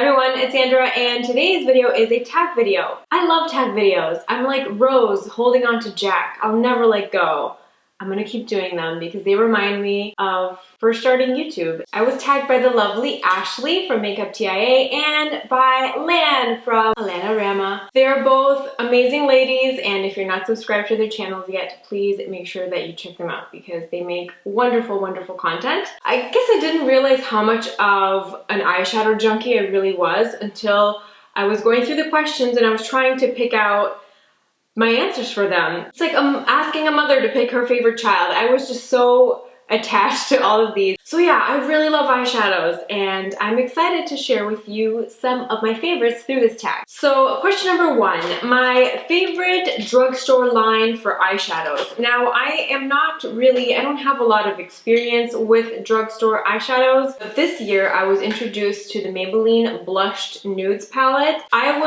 everyone, it's Sandra, and today's video is a tag video. I love tag videos. I'm like Rose holding on to Jack. I'll never let go. I'm gonna keep doing them because they remind me of first starting YouTube. I was tagged by the lovely Ashley from Makeup TIA and by Lan from Allana Rama. They're both amazing ladies, and if you're not subscribed to their channels yet, please make sure that you check them out because they make wonderful, wonderful content. I guess I didn't realize how much of an eyeshadow junkie I really was until I was going through the questions and I was trying to pick out my answers for them. It's like asking a mother to pick her favorite child. I was just so attached to all of these. So yeah, I really love eyeshadows and I'm excited to share with you some of my favorites through this tag. So question number one, my favorite drugstore line for eyeshadows. Now I don't have a lot of experience with drugstore eyeshadows, but this year I was introduced to the Maybelline Blushed Nudes palette. I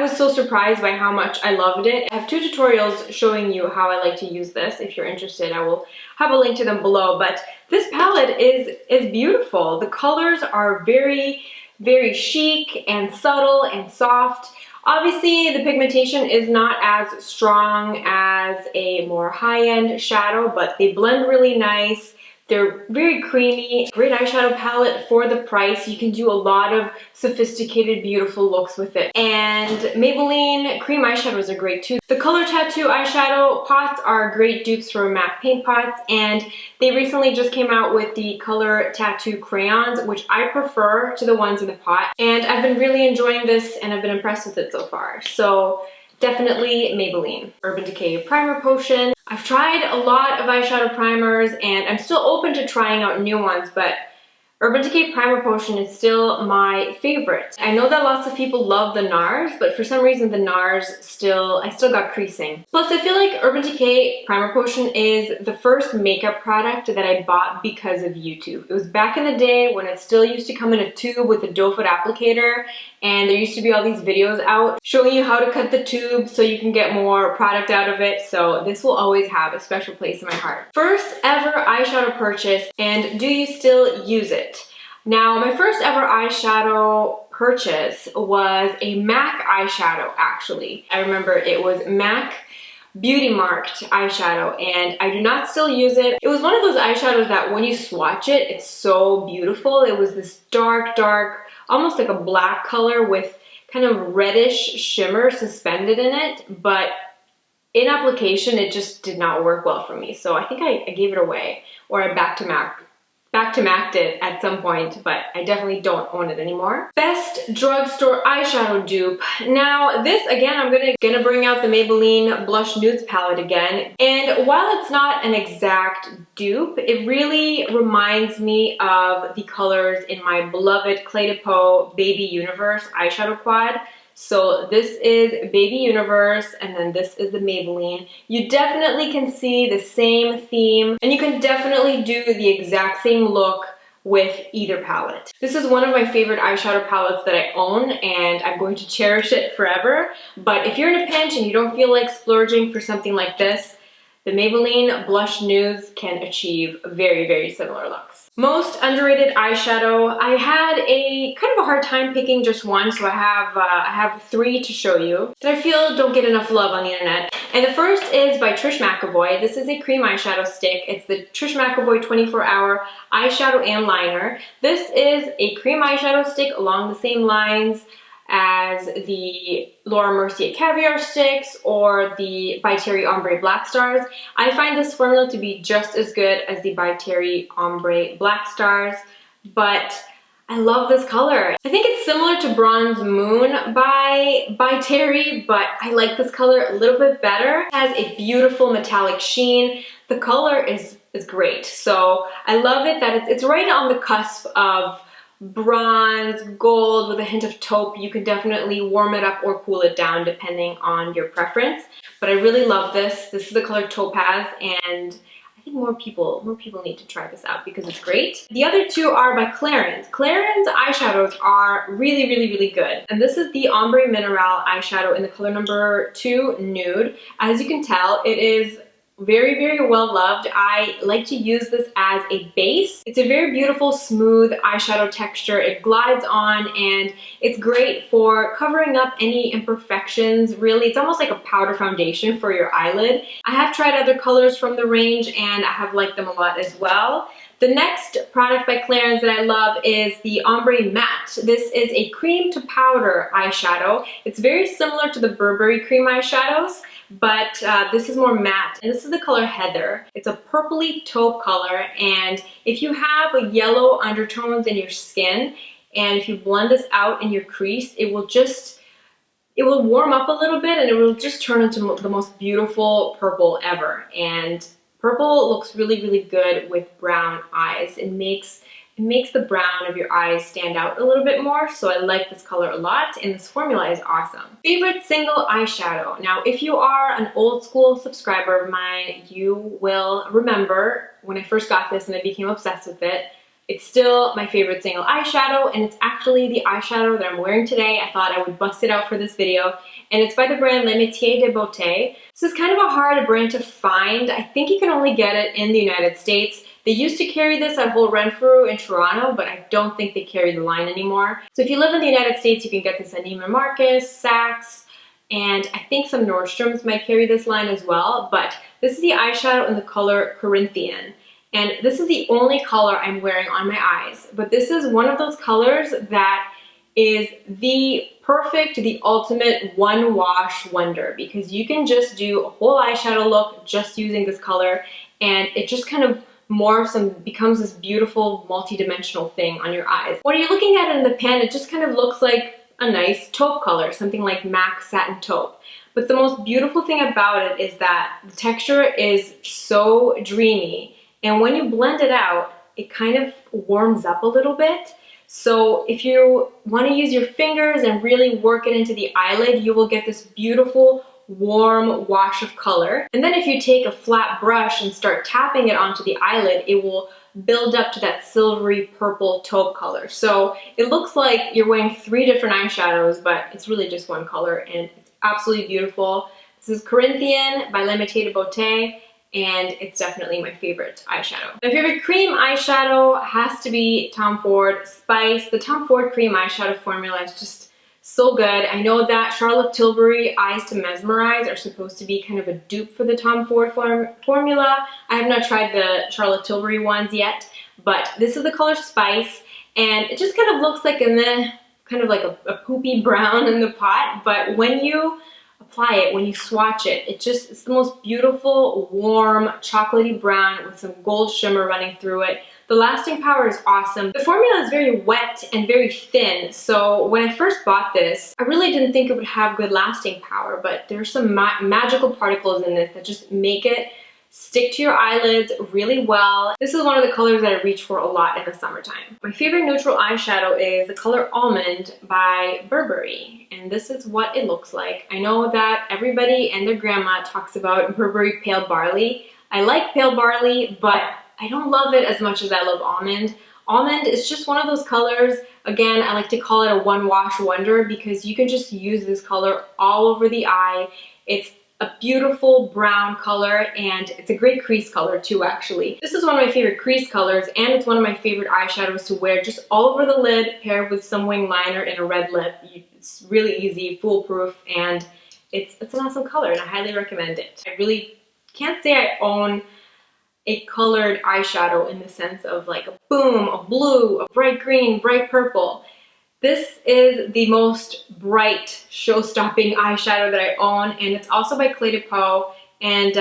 was so surprised by how much I loved it. I have two tutorials showing you how I like to use this. If you're interested, I will have a link to them below, but this palette is beautiful. The colors are very, very chic and subtle and soft. Obviously, the pigmentation is not as strong as a more high-end shadow, but they blend really nice. They're very creamy. Great eyeshadow palette for the price. You can do a lot of sophisticated, beautiful looks with it. And Maybelline cream eyeshadows are great too. The Color Tattoo eyeshadow pots are great dupes for MAC paint pots, and they recently just came out with the Color Tattoo crayons, which I prefer to the ones in the pot. And I've been really enjoying this and I've been impressed with it so far. So definitely Maybelline. Urban Decay Primer Potion. I've tried a lot of eyeshadow primers and I'm still open to trying out new ones, but Urban Decay Primer Potion is still my favorite. I know that lots of people love the NARS, but for some reason the NARS I still got creasing. Plus I feel like Urban Decay Primer Potion is the first makeup product that I bought because of YouTube. It was back in the day when it still used to come in a tube with a doe foot applicator, and there used to be all these videos out showing you how to cut the tube so you can get more product out of it. So this will always have a special place in my heart. First ever eyeshadow purchase, and do you still use it? Now, my first ever eyeshadow purchase was a MAC eyeshadow, actually. I remember it was MAC Beauty Marked eyeshadow, and I do not still use it. It was one of those eyeshadows that when you swatch it, it's so beautiful. It was this dark, almost like a black color with kind of reddish shimmer suspended in it, but in application, it just did not work well for me. So I think I gave it away, or I back to MAC'd it at some point, but I definitely don't own it anymore. Best drugstore eyeshadow dupe. Now this, again, I'm gonna bring out the Maybelline Blush Nudes palette again. And while it's not an exact dupe, it really reminds me of the colors in my beloved Clé de Peau Baby Universe eyeshadow quad. So this is Baby Universe, and then this is the Maybelline. You definitely can see the same theme, and you can definitely do the exact same look with either palette. This is one of my favorite eyeshadow palettes that I own, and I'm going to cherish it forever. But if you're in a pinch and you don't feel like splurging for something like this, the Maybelline Blush Nudes can achieve very, very similar looks. Most underrated eyeshadow. I had a kind of a hard time picking just one, so I have three to show you that I feel don't get enough love on the internet. And the first is by Trish McEvoy. This is a cream eyeshadow stick. It's the Trish McEvoy 24-hour eyeshadow and liner. This is a cream eyeshadow stick along the same lines as the Laura Mercier Caviar sticks or the By Terry Ombre Black Stars. I find this formula to be just as good as the By Terry Ombre Black Stars, but I love this color. I think it's similar to Bronze Moon by Terry, but I like this color a little bit better. It has a beautiful metallic sheen. The color is great. So I love it that it's right on the cusp of bronze, gold with a hint of taupe. You can definitely warm it up or cool it down depending on your preference. But I really love this. This is the color Topaz, and I think more people need to try this out because it's great. The other two are by Clarins. Clarins eyeshadows are really, really, really good. And this is the Ombre Mineral eyeshadow in the color number 2 Nude. As you can tell, it is very, very well loved. I like to use this as a base. It's a very beautiful, smooth eyeshadow texture. It glides on and it's great for covering up any imperfections. Really, it's almost like a powder foundation for your eyelid. I have tried other colors from the range and I have liked them a lot as well. The next product by Clarins that I love is the Ombre Matte. This is a cream to powder eyeshadow. It's very similar to the Burberry cream eyeshadows, but this is more matte, and this is the color Heather. It's a purpley taupe color, and if you have yellow undertones in your skin, and if you blend this out in your crease, it will warm up a little bit, and it will just turn into the most beautiful purple ever. And purple looks really, really good with brown eyes. It makes the brown of your eyes stand out a little bit more, so I like this color a lot, and this formula is awesome. Favorite single eyeshadow. Now, if you are an old school subscriber of mine, you will remember when I first got this and I became obsessed with it. It's still my favorite single eyeshadow, and it's actually the eyeshadow that I'm wearing today. I thought I would bust it out for this video, and it's by the brand Metier de Beaute. This is kind of a hard brand to find. I think you can only get it in the United States. They used to carry this at Whole Renfrew in Toronto, but I don't think they carry the line anymore. So if you live in the United States, you can get this at Neiman Marcus, Saks, and I think some Nordstroms might carry this line as well. But this is the eyeshadow in the color Corinthian. And this is the only color I'm wearing on my eyes. But this is one of those colors that is the perfect, the ultimate one wash wonder, because you can just do a whole eyeshadow look just using this color, and it just kind of morphs and becomes this beautiful multi-dimensional thing on your eyes. When you're looking at it in the pan, it just kind of looks like a nice taupe color, something like MAC Satin Taupe. But the most beautiful thing about it is that the texture is so dreamy, and when you blend it out, it kind of warms up a little bit. So if you want to use your fingers and really work it into the eyelid, you will get this beautiful warm wash of color. And then if you take a flat brush and start tapping it onto the eyelid, it will build up to that silvery purple taupe color. So it looks like you're wearing 3 different eyeshadows, but it's really just one color, and it's absolutely beautiful. This is Corinthian by Metier de Beaute, and it's definitely my favorite eyeshadow. My favorite cream eyeshadow has to be Tom Ford Spice. The Tom Ford cream eyeshadow formula is just so good. I know that Charlotte Tilbury Eyes to Mesmerize are supposed to be kind of a dupe for the Tom Ford formula. I have not tried the Charlotte Tilbury ones yet, but this is the color Spice, and it just kind of looks like kind of like a poopy brown in the pot, but when you apply it, when you swatch it, it's the most beautiful, warm, chocolatey brown with some gold shimmer running through it. The lasting power is awesome. The formula is very wet and very thin, so when I first bought this, I really didn't think it would have good lasting power, but there's some magical particles in this that just make it stick to your eyelids really well. This is one of the colors that I reach for a lot in the summertime. My favorite neutral eyeshadow is the color Almond by Burberry, and this is what it looks like. I know that everybody and their grandma talks about Burberry Pale Barley. I like Pale Barley, but I don't love it as much as I love Almond. Almond is just one of those colors, again, I like to call it a one wash wonder, because you can just use this color all over the eye. It's a beautiful brown color, and it's a great crease color too, actually. This is one of my favorite crease colors, and it's one of my favorite eyeshadows to wear just all over the lid, paired with some wing liner and a red lip. It's really easy, foolproof, and it's an awesome color, and I highly recommend it. I really can't say I own a colored eyeshadow in the sense of like a boom, a blue, a bright green, bright purple. This is the most bright, show-stopping eyeshadow that I own, and it's also by Peau, and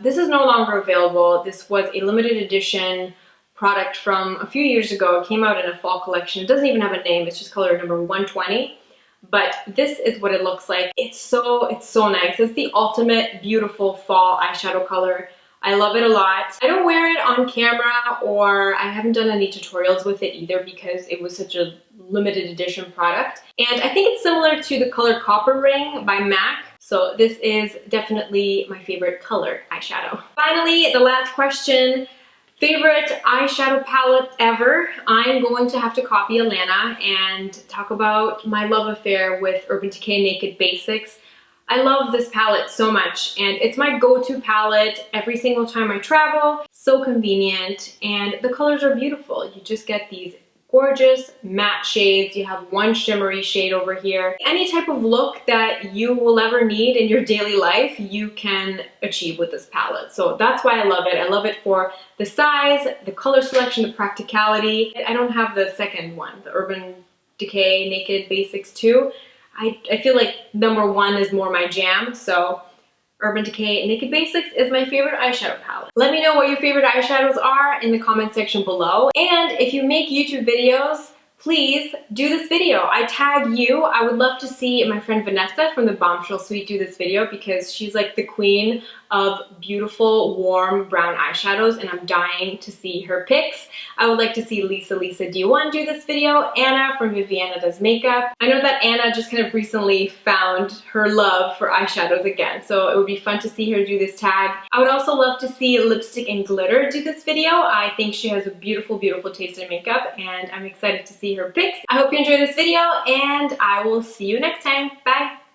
this is no longer available. This was a limited edition product from a few years ago. It came out in a fall collection. It doesn't even have a name, it's just color number 120, but this is what it looks like. It's so nice. It's the ultimate beautiful fall eyeshadow color. I love it a lot. I don't wear it on camera, or I haven't done any tutorials with it either because it was such a limited edition product. And I think it's similar to the color Copper Ring by MAC. So this is definitely my favorite color eyeshadow. Finally, the last question. Favorite eyeshadow palette ever? I'm going to have to copy Allana and talk about my love affair with Urban Decay Naked Basics. I love this palette so much, and it's my go-to palette every single time I travel. So convenient, and the colors are beautiful. You just get these gorgeous matte shades. You have one shimmery shade over here. Any type of look that you will ever need in your daily life, you can achieve with this palette. So that's why I love it. I love it for the size, the color selection, the practicality. I don't have the second one, the Urban Decay Naked Basics 2. I feel like number 1 is more my jam, so Urban Decay Naked Basics is my favorite eyeshadow palette. Let me know what your favorite eyeshadows are in the comment section below. And if you make YouTube videos, please do this video. I tag you. I would love to see my friend Vanessa from the Bombshell Suite do this video because she's like the queen of beautiful, warm brown eyeshadows, and I'm dying to see her pics. I would like to see Lisa D1 do this video, Anna from Viviana Does Makeup. I know that Anna just kind of recently found her love for eyeshadows again, so it would be fun to see her do this tag. I would also love to see Lipstick and Glitter do this video. I think she has a beautiful, beautiful taste in makeup, and I'm excited to see her pics. I hope you enjoyed this video, and I will see you next time. Bye!